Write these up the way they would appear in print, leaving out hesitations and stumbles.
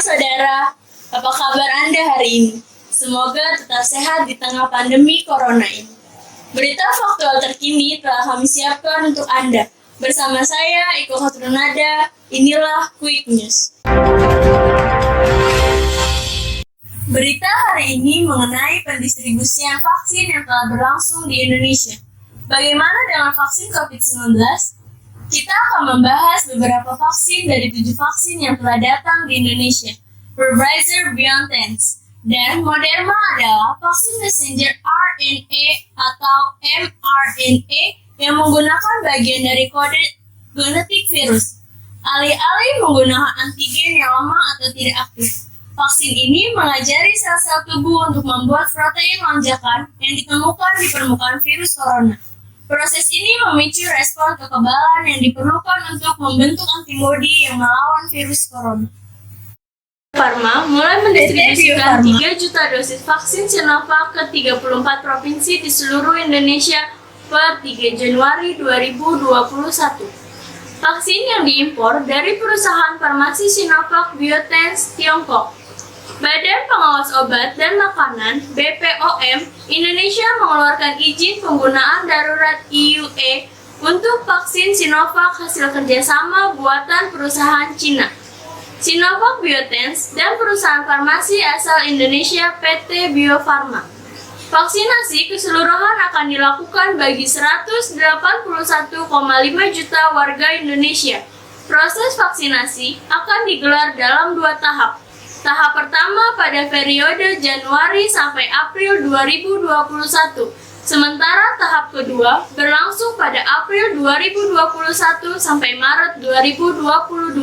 saudara, apa kabar Anda hari ini? Semoga tetap sehat di tengah pandemi corona ini. Berita faktual terkini telah kami siapkan untuk Anda. Bersama saya, Iko Khatrunada, inilah Quick News. Berita hari ini mengenai pendistribusian vaksin yang telah berlangsung di Indonesia. Bagaimana dengan vaksin COVID-19? Kita akan membahas beberapa vaksin dari 7 vaksin yang telah datang di Indonesia. Pfizer-BioNTech dan Moderna adalah vaksin messenger RNA atau mRNA yang menggunakan bagian dari kode genetik virus. Alih-alih menggunakan antigen yang lemah atau tidak aktif. Vaksin ini mengajari sel-sel tubuh untuk membuat protein lonjakan yang ditemukan di permukaan virus corona. Proses ini memicu respon kekebalan yang diperlukan untuk membentuk antibodi yang melawan virus corona. Pharma mulai mendistribusikan 3 juta dosis vaksin Sinovac ke 34 provinsi di seluruh Indonesia per 3 Januari 2021. Vaksin yang diimpor dari perusahaan farmasi Sinovac Biotech Tiongkok. Badan Pengawas Obat dan Makanan (BPOM) Indonesia mengeluarkan izin penggunaan darurat EUA untuk vaksin Sinovac hasil kerjasama buatan perusahaan Cina, Sinovac Biotech dan perusahaan farmasi asal Indonesia PT Bio Farma. Vaksinasi keseluruhan akan dilakukan bagi 181,5 juta warga Indonesia. Proses vaksinasi akan digelar dalam 2 tahap. Tahap pertama pada periode Januari sampai April 2021, sementara tahap kedua berlangsung pada April 2021 sampai Maret 2022.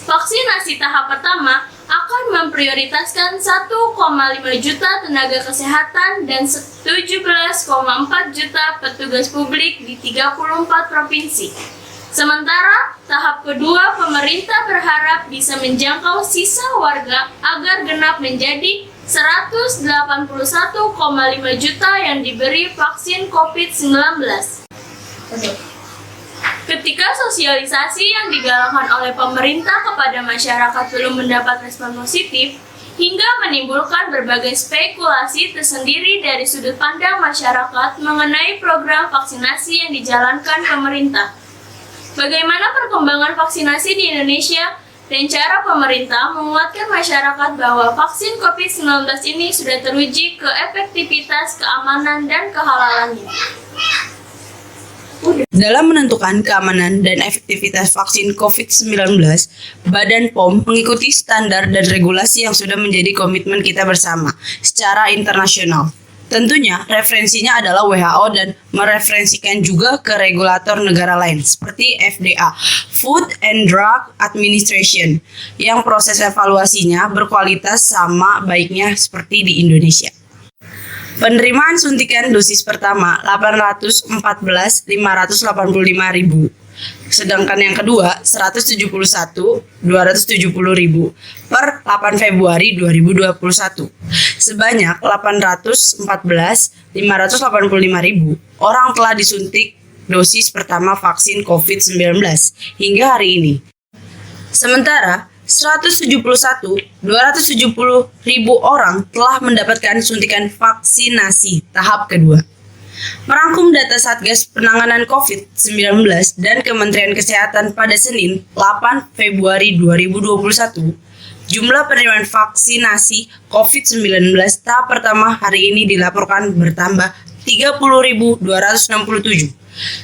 Vaksinasi tahap pertama akan memprioritaskan 1,5 juta tenaga kesehatan dan 17,4 juta petugas publik di 34 provinsi. Sementara tahap kedua, pemerintah berharap bisa menjangkau sisa warga agar genap menjadi 181,5 juta yang diberi vaksin COVID-19. Ketika sosialisasi yang digalakkan oleh pemerintah kepada masyarakat belum mendapat respon positif, hingga menimbulkan berbagai spekulasi tersendiri dari sudut pandang masyarakat mengenai program vaksinasi yang dijalankan pemerintah. Bagaimana perkembangan vaksinasi di Indonesia dan cara pemerintah menguatkan masyarakat bahwa vaksin COVID-19 ini sudah teruji ke efektivitas, keamanan, dan kehalalannya. Dalam menentukan keamanan dan efektivitas vaksin COVID-19, Badan POM mengikuti standar dan regulasi yang sudah menjadi komitmen kita bersama secara internasional. Tentunya, referensinya adalah WHO dan mereferensikan juga ke regulator negara lain seperti FDA, Food and Drug Administration, yang proses evaluasinya berkualitas sama baiknya seperti di Indonesia. Penerimaan suntikan dosis pertama 814.585.000, sedangkan yang kedua 171.270.000 per 8 Februari 2021. Sebanyak 814.585.000 orang telah disuntik dosis pertama vaksin COVID-19 hingga hari ini. Sementara 171.270.000 orang telah mendapatkan suntikan vaksinasi tahap kedua. Merangkum data Satgas Penanganan COVID-19 dan Kementerian Kesehatan pada Senin 8 Februari 2021, jumlah penerimaan vaksinasi COVID-19 tahap pertama hari ini dilaporkan bertambah 30.267.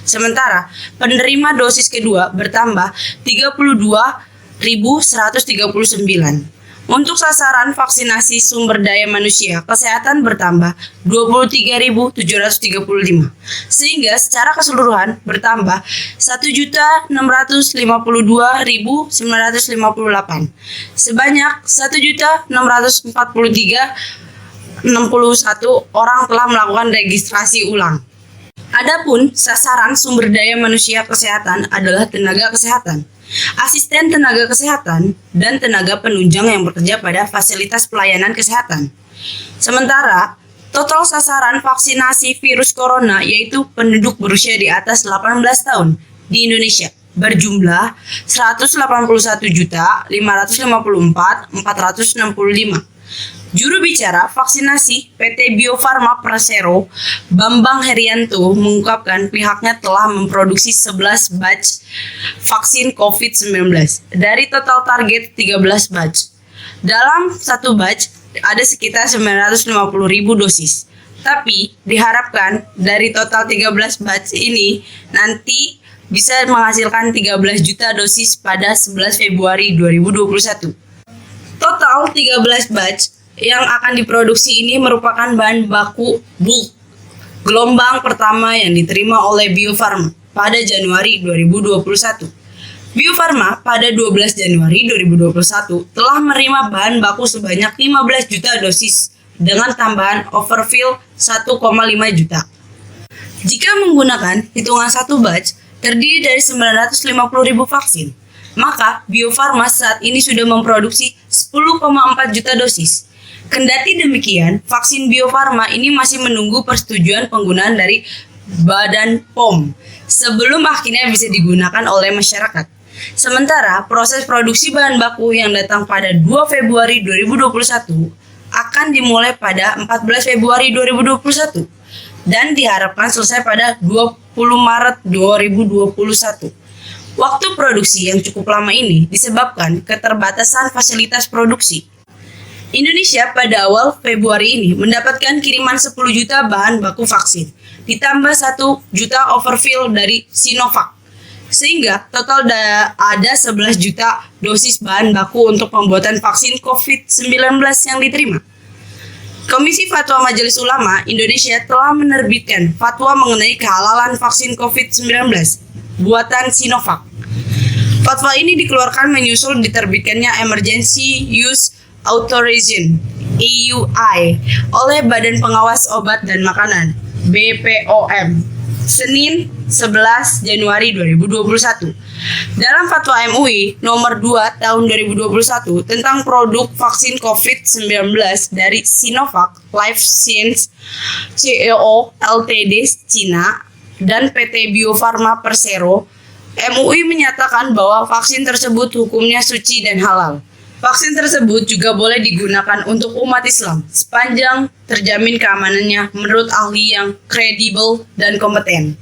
Sementara penerima dosis kedua bertambah 32.139. Untuk sasaran vaksinasi sumber daya manusia, kesehatan bertambah 23.735, sehingga secara keseluruhan bertambah 1.652.958. Sebanyak 1.643.061 orang telah melakukan registrasi ulang. Adapun sasaran sumber daya manusia kesehatan adalah tenaga kesehatan, asisten tenaga kesehatan, dan tenaga penunjang yang bekerja pada fasilitas pelayanan kesehatan. Sementara, total sasaran vaksinasi virus corona yaitu penduduk berusia di atas 18 tahun di Indonesia berjumlah 181.554.465. Juru bicara vaksinasi PT Bio Farma Persero, Bambang Herianto, mengungkapkan pihaknya telah memproduksi 11 batch vaksin COVID-19 dari total target 13 batch. Dalam satu batch ada sekitar 950.000 dosis. Tapi diharapkan dari total 13 batch ini nanti bisa menghasilkan 13 juta dosis pada 11 Februari 2021. Total 13 batch yang akan diproduksi ini merupakan bahan baku bulk gelombang pertama yang diterima oleh Bio Farma pada Januari 2021. Bio Farma pada 12 Januari 2021 telah menerima bahan baku sebanyak 15 juta dosis dengan tambahan overfill 1,5 juta. Jika menggunakan hitungan satu batch terdiri dari 950.000 vaksin, maka Bio Farma saat ini sudah memproduksi 10,4 juta dosis. Kendati demikian, vaksin Bio Farma ini masih menunggu persetujuan penggunaan dari Badan POM sebelum akhirnya bisa digunakan oleh masyarakat. Sementara proses produksi bahan baku yang datang pada 2 Februari 2021 akan dimulai pada 14 Februari 2021 dan diharapkan selesai pada 20 Maret 2021. Waktu produksi yang cukup lama ini disebabkan keterbatasan fasilitas produksi. Indonesia pada awal Februari ini mendapatkan kiriman 10 juta bahan baku vaksin, ditambah 1 juta overfill dari Sinovac, sehingga total ada 11 juta dosis bahan baku untuk pembuatan vaksin COVID-19 yang diterima. Komisi Fatwa Majelis Ulama Indonesia telah menerbitkan fatwa mengenai kehalalan vaksin COVID-19 buatan Sinovac. Fatwa ini dikeluarkan menyusul diterbitkannya Emergency Use Authorization (EUI) oleh Badan Pengawas Obat dan Makanan (BPOM) Senin 11 Januari 2021. Dalam Fatwa MUI nomor 2 tahun 2021 tentang produk vaksin COVID-19 dari Sinovac Life Science Co Ltd Cina dan PT Bio Farma Persero, MUI menyatakan bahwa vaksin tersebut hukumnya suci dan halal. Vaksin tersebut juga boleh digunakan untuk umat Islam sepanjang terjamin keamanannya menurut ahli yang kredibel dan kompeten.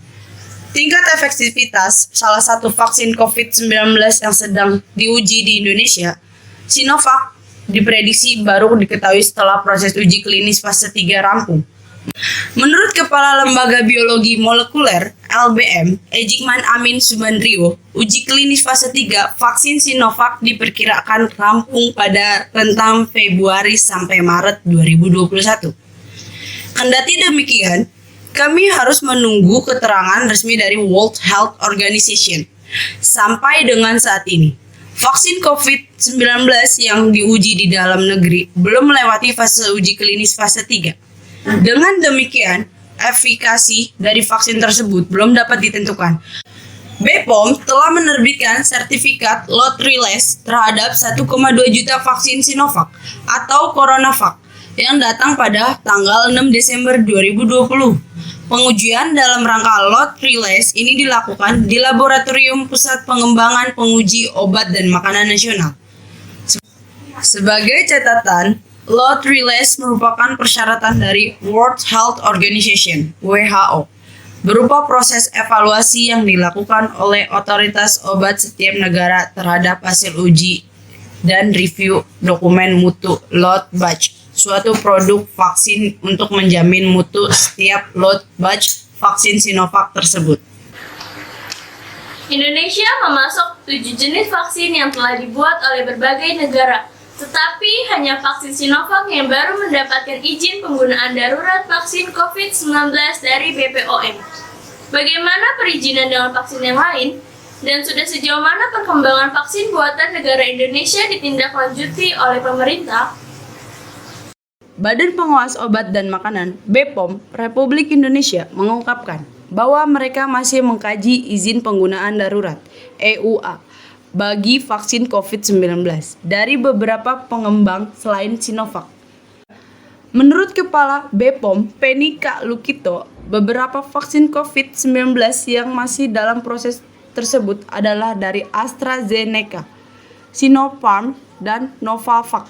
Tingkat efektivitas salah satu vaksin COVID-19 yang sedang diuji di Indonesia, Sinovac, diprediksi baru diketahui setelah proses uji klinis fase 3 rampung. Menurut Kepala Lembaga Biologi Molekuler (LBM), Ejikman Amin Subandrio, uji klinis fase 3 vaksin Sinovac diperkirakan rampung pada rentang Februari sampai Maret 2021. Kendati demikian, kami harus menunggu keterangan resmi dari World Health Organization. Sampai dengan saat ini, vaksin COVID-19 yang diuji di dalam negeri belum melewati fase uji klinis fase 3. Dengan demikian, efikasi dari vaksin tersebut belum dapat ditentukan. BPOM telah menerbitkan sertifikat lot release terhadap 1,2 juta vaksin Sinovac atau CoronaVac yang datang pada tanggal 6 Desember 2020. Pengujian dalam rangka lot release ini dilakukan di Laboratorium Pusat Pengembangan Penguji Obat dan Makanan Nasional. Sebagai catatan, lot release merupakan persyaratan dari World Health Organization (WHO) berupa proses evaluasi yang dilakukan oleh otoritas obat setiap negara terhadap hasil uji dan review dokumen mutu lot batch suatu produk vaksin untuk menjamin mutu setiap lot batch vaksin Sinovac tersebut. Indonesia memasok 7 jenis vaksin yang telah dibuat oleh berbagai negara. Tetapi hanya vaksin Sinovac yang baru mendapatkan izin penggunaan darurat vaksin COVID-19 dari BPOM. Bagaimana perizinan dengan vaksin yang lain? Dan sudah sejauh mana perkembangan vaksin buatan negara Indonesia ditindaklanjuti oleh pemerintah? Badan Pengawas Obat dan Makanan (BPOM) Republik Indonesia mengungkapkan bahwa mereka masih mengkaji izin penggunaan darurat (EUA) bagi vaksin COVID-19 dari beberapa pengembang selain Sinovac. Menurut Kepala BPOM Penny K. Lukito, beberapa vaksin COVID-19 yang masih dalam proses tersebut adalah dari AstraZeneca, Sinopharm, dan Novavax.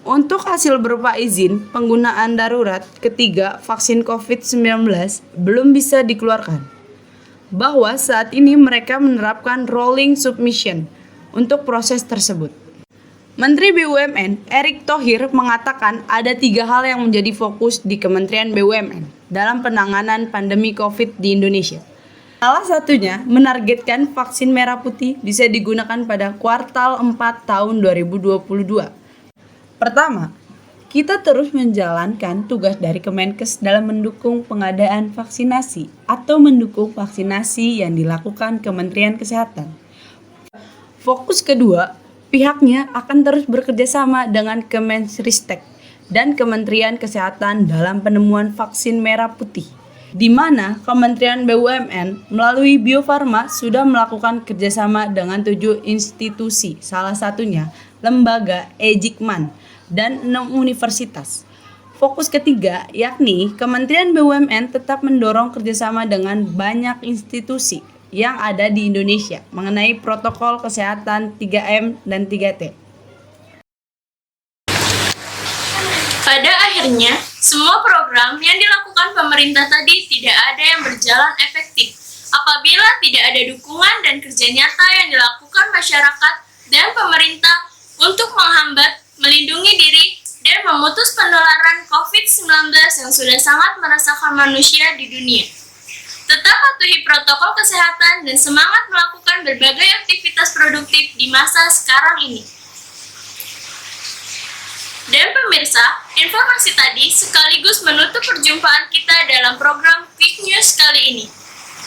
Untuk hasil berupa izin penggunaan darurat ketiga vaksin COVID-19 belum bisa dikeluarkan. Bahwa saat ini mereka menerapkan rolling submission untuk proses tersebut. Menteri BUMN Erick Thohir mengatakan ada 3 hal yang menjadi fokus di Kementerian BUMN dalam penanganan pandemi COVID di Indonesia. Salah satunya menargetkan vaksin merah putih bisa digunakan pada kuartal 4 tahun 2022. Pertama, kita terus menjalankan tugas dari Kemenkes dalam mendukung pengadaan vaksinasi atau mendukung vaksinasi yang dilakukan Kementerian Kesehatan. Fokus kedua, pihaknya akan terus bekerja sama dengan Kemenristek dan Kementerian Kesehatan dalam penemuan vaksin merah putih, di mana Kementerian BUMN melalui Bio Farma sudah melakukan kerjasama dengan 7 institusi, salah satunya lembaga Ejikman dan 6 universitas. Fokus ketiga, yakni Kementerian BUMN tetap mendorong kerjasama dengan banyak institusi yang ada di Indonesia mengenai protokol kesehatan 3M dan 3T. Pada akhirnya, semua program yang dilakukan pemerintah tadi tidak ada yang berjalan efektif apabila tidak ada dukungan dan kerja nyata yang dilakukan masyarakat dan pemerintah untuk menghambat, melindungi diri, dan memutus penularan COVID-19 yang sudah sangat meresahkan manusia di dunia. Tetap patuhi protokol kesehatan dan semangat melakukan berbagai aktivitas produktif di masa sekarang ini. Dan pemirsa, informasi tadi sekaligus menutup perjumpaan kita dalam program Quick News kali ini.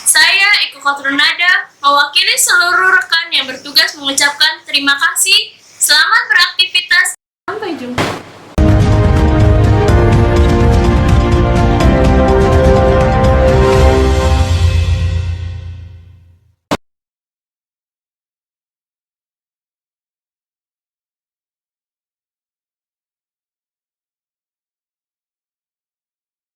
Saya Iko Kotrunada, mewakili seluruh rekan yang bertugas mengucapkan terima kasih, selamat beraktivitas, sampai jumpa.